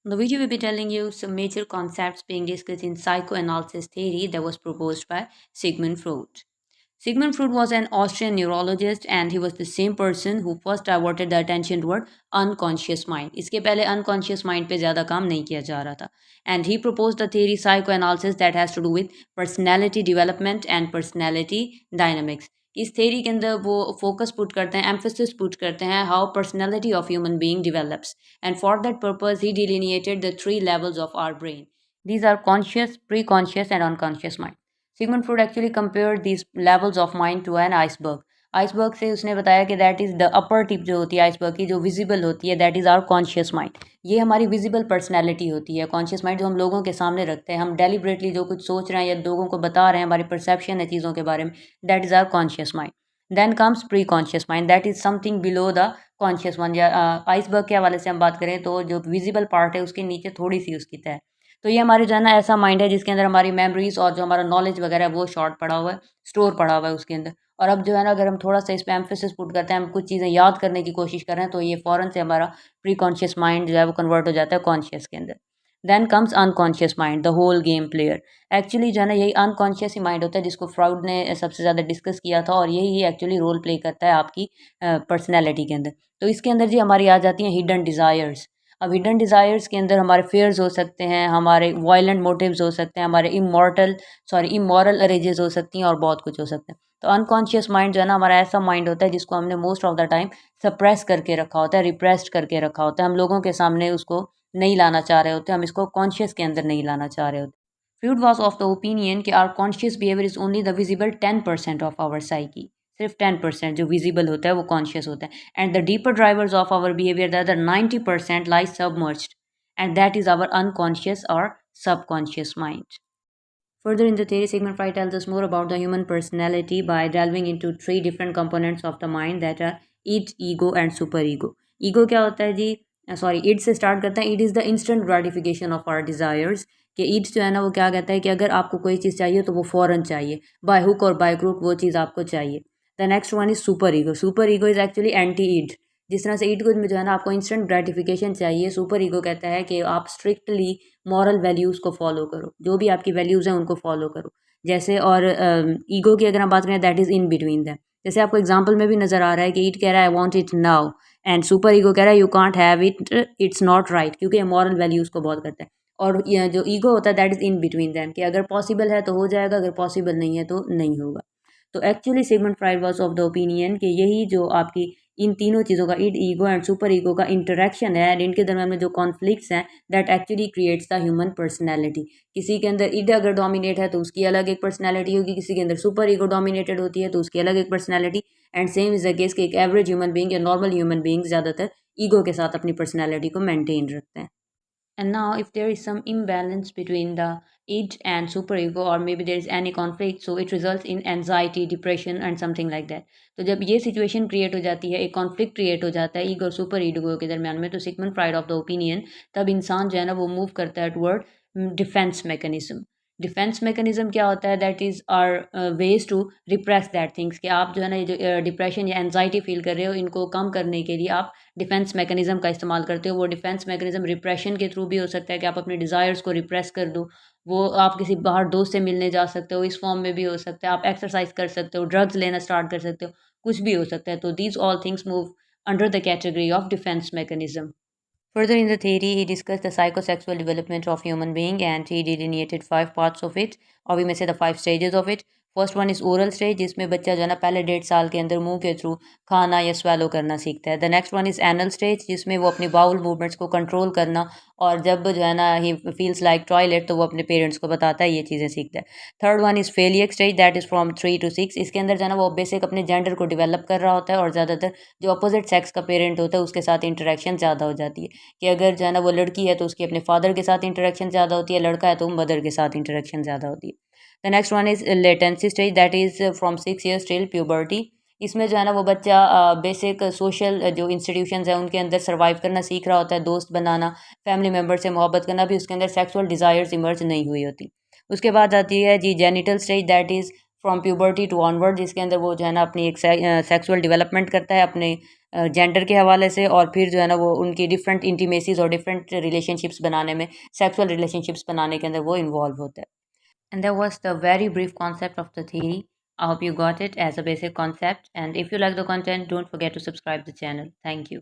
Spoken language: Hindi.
The video will be telling you some major concepts being discussed in psychoanalysis theory that was proposed by Sigmund Freud. Sigmund Freud was an Austrian neurologist and he was the same person who first diverted the attention toward unconscious mind. इसके पहले unconscious mind पे ज़्यादा काम नहीं किया जा रहा था. And he proposed the theory psychoanalysis that has to do with personality development and personality dynamics. इस theory के अंदर वो focus put करते हैं, emphasis put करते हैं how personality of human being develops. And for that purpose, he delineated the three levels of our brain. These are conscious, pre-conscious and unconscious mind. Sigmund Freud actually compared these levels of mind to an iceberg. Iceberg से उसने बताया कि that is the upper tip जो होती है आइसबर्ग की जो विजिबल होती है that is our conscious mind. ये हमारी विजिबल पर्सनैलिटी होती है. कॉन्शियस माइंड जो हम लोगों के सामने रखते हैं, हम डेलिबरेटली जो कुछ सोच रहे हैं या लोगों को बता रहे हैं, हमारी परसेप्शन है चीज़ों के बारे में, that is our conscious mind. Then comes pre conscious mind that is something below the conscious one. या आइसबर्ग के हवाले से हम बात करें तो जो विजिबल पार्ट है उसके नीचे थोड़ी सी उसकी तय. तो ये हमारे जो है ना ऐसा माइंड है जिसके अंदर हमारी मेमोरीज और जो हमारा नॉलेज वगैरह है वो शॉर्ट पड़ा हुआ है, स्टोर पड़ा हुआ है उसके अंदर. और अब जो है ना अगर हम थोड़ा सा इस पे एम्फेसिस पुट करते हैं, हम कुछ चीज़ें याद करने की कोशिश कर रहे हैं तो ये फ़ौरन से हमारा प्री कॉन्शियस माइंड जो है वो कन्वर्ट हो जाता है कॉन्शियस के अंदर. Then comes unconscious mind, the whole game player. Actually जो है ना यही अनकॉन्शियस ही माइंड होता है जिसको फ्राउड ने सबसे ज़्यादा डिस्कस किया था और यही एक्चुअली रोल प्ले करता है आपकी पर्सनैलिटी के अंदर. तो इसके अंदर जी हमारी आ जाती हैं हिडन डिज़ायर्स. अब हिडन डिज़ायर्स के अंदर हमारे फेयर्स हो सकते हैं, हमारे वायलेंट मोटिव्स हो सकते हैं, हमारे इमोरल अरेजेस हो सकती हैं और बहुत कुछ हो सकता है. तो अनकॉन्शियस माइंड जो है ना हमारा ऐसा माइंड होता है जिसको हमने most of the time suppress करके रखा होता है, रिप्रेस्ड करके रखा होता है. हम लोगों के सामने उसको नहीं लाना चाह रहे होते, हम इसको कॉन्शियस के अंदर नहीं लाना चाह रहे होते. Freud was of the opinion कि our conscious behaviour is only the visible 10% of our psyche. सिर्फ 10% जो विजिबल होता है वो कॉन्शियस होता है. And the deeper drivers of our behaviour the other 90% lie submerged and that is our unconscious और subconscious mind. Further in the theory, Sigmund Freud tells us more about the human personality by delving into three different components of the mind that are id, ego and superego. Ego क्या होता है जी? सॉरी, id से स्टार्ट करते हैं. id is the instant gratification of our desires. कि id जो है ना वो क्या कहता है कि अगर आपको कोई चीज़ चाहिए तो वो फ़ौरन चाहिए, बाय हुक और बाय क्रूक वो चीज़ आपको चाहिए. The next one is super ego. Super ego is actually anti id. जिस तरह से ईड को जो है ना आपको इंस्टेंट ग्रेटिफिकेशन चाहिए, सुपर ईगो कहता है कि आप स्ट्रिक्टली मॉरल वैल्यूज़ को फॉलो करो, जो भी आपकी वैल्यूज़ हैं उनको फॉलो करो. जैसे और ईगो की अगर हम बात करें that is in between them. जैसे आपको एग्जांपल में भी नज़र आ रहा है कि ईट कह रहा है I want it now and super ego कह रहा है you can't have it, it's not right, क्योंकि ये मॉरल वैल्यूज़ को बहुत करता है. और ये जो ईगो होता है that is in between them कि अगर पॉसिबल है तो हो जाएगा, अगर पॉसिबल नहीं है तो नहीं होगा. तो actually Sigmund Freud was of the opinion कि यही जो आपकी इन तीनों चीज़ों का ईड, ईगो एंड सुपर ईगो का इंटरेक्शन है एंड इनके दरम्यान में जो कॉन्फ्लिक्ट्स हैं that actually creates the human personality. किसी के अंदर ईड अगर डोमिनेट है तो उसकी अलग एक पर्सनैलिटी होगी, किसी के अंदर सुपर ईगो डोमिनेटेड होती है तो उसकी अलग एक personality. And same is the case कि एक एवरेज ह्यूमन बीइंग या नॉर्मल ह्यूमन बीइंग ज़्यादातर ईगो के साथ अपनी पर्सनैलिटी को मेंटेन रखते हैं. And now, if there is some imbalance between the id and superego, or maybe there is any conflict, so it results in anxiety, depression, and something like that. तो जब ये सिचुएशन क्रिएट हो जाती है, एक कॉन्फ्लिक्ट क्रिएट हो जाता है ईगो और सुपर ईगो के दरमियान में, तो Sigmund Freud of the opinion तब इंसान जो है ना वो मूव करता है toward defence mechanism. Defence mechanism क्या होता है? That is are ways to repress that things. कि आप जो है ना ये जो डिप्रेशन या एनजाइटी फील कर रहे हो इनको कम करने के लिए आप डिफेंस मैकेनिज्म का इस्तेमाल करते हो. वो डिफेंस मैकेनिज्म रिप्रेशन के थ्रू भी हो सकता है कि आप अपने डिज़ायर्स को रिप्रेस कर दो. वो आप किसी बाहर दोस्त से मिलने जा सकते हो, इस फॉर्म में भी हो सकता है. आप एक्सरसाइज कर सकते हो, ड्रग्स लेना स्टार्ट कर सकते हो, कुछ भी हो सकता है. तो these all things move under the category of defence mechanism. Further in the theory, he discussed the psychosexual development of human being and he delineated five parts of it, or we may say the five stages of it. First one is oral stage जिसमें बच्चा जो है ना पहले 1.5 साल के अंदर मुंह के थ्रू खाना या स्वेलो करना सीखता है. The next one is anal stage जिसमें वो अपनी बाउल मूवमेंट्स को कंट्रोल करना और जब जो है ना ही फील्स लाइक टॉयलेट तो वो अपने पेरेंट्स को बताता है, ये चीज़ें सीखता है. Third one is failure stage that is from 3 to 6. इसके अंदर जो है ना वो बेसिक अपने जेंडर को डेवलप कर रहा होता है और ज़्यादातर जो अपोजिट सेक्स का पेरेंट होता है उसके साथ इंटरेक्शन ज़्यादा हो जाती है. कि अगर जो है ना वो लड़की है तो उसकी अपने फादर के साथ इंटरेक्शन ज़्यादा होती है, लड़का है तो मदर के साथ इंटरेक्शन ज़्यादा होती है. The next one is latency stage that is from 6 years till puberty. इसमें जो है ना वो बच्चा बेसिक सोशल जो इंस्टीट्यूशंस हैं उनके अंदर सर्वाइव करना सीख रहा होता है, दोस्त बनाना, फैमिली मेम्बर से मोहब्बत करना, भी उसके अंदर सेक्सुअल डिज़ायर्स इमर्ज नहीं हुई होती. उसके बाद आती है जी genital stage that is from puberty to onward जिसके अंदर वो जो है ना अपनी एक सेक्सुअल डेवलपमेंट करता है, अपने जेंडर के हवाले से, और फिर जो है ना वो उनकी डिफरेंट इंटीमेसीज और डिफरेंट रिलेशनशिप्स बनाने में, सेक्सुअल रिलेशनशिप्स बनाने के अंदर वो इन्वॉल्व होता है. And that was the very brief concept of the theory. I hope you got it as a basic concept. And if you like the content, don't forget to subscribe the channel. Thank you.